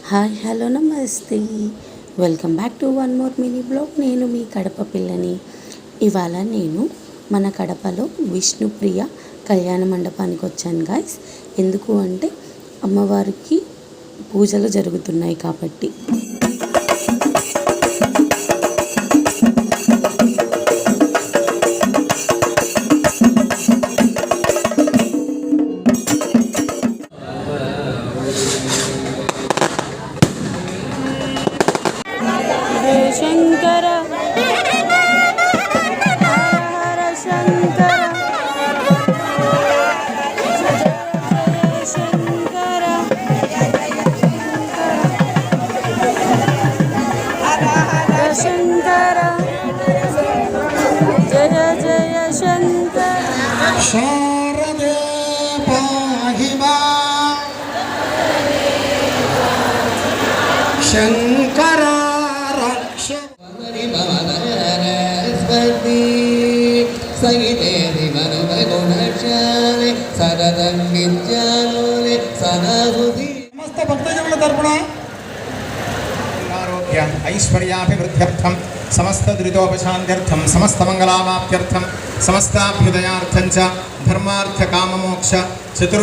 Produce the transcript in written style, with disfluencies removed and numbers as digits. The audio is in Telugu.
హాయ్ హలో నమస్తే, welcome back to one more mini blog. నేను మీ కడప పిల్లని. ఇవాళ నేను మన కడపలో విష్ణుప్రియ కళ్యాణ మండపానికి వచ్చాను గాయస్. ఎందుకు అంటే అమ్మవారికి పూజలు జరుగుతున్నాయి కాబట్టి. శంకర హర శంకర శంకర శంకర జయ జయ శంకర. శారదే పాహి మాం శంకర సమస్త భక్తజనుల తరపున ఆరోగ్య ఐశ్వర్యాభివృద్ధ్యర్థం, సమస్త దురితోపశాంత్యర్థం, సమస్త మంగళామాప్త్యర్థం, సమస్తాభ్యుదయార్థం చ ధర్మార్థ కామమోక్ష చతుర్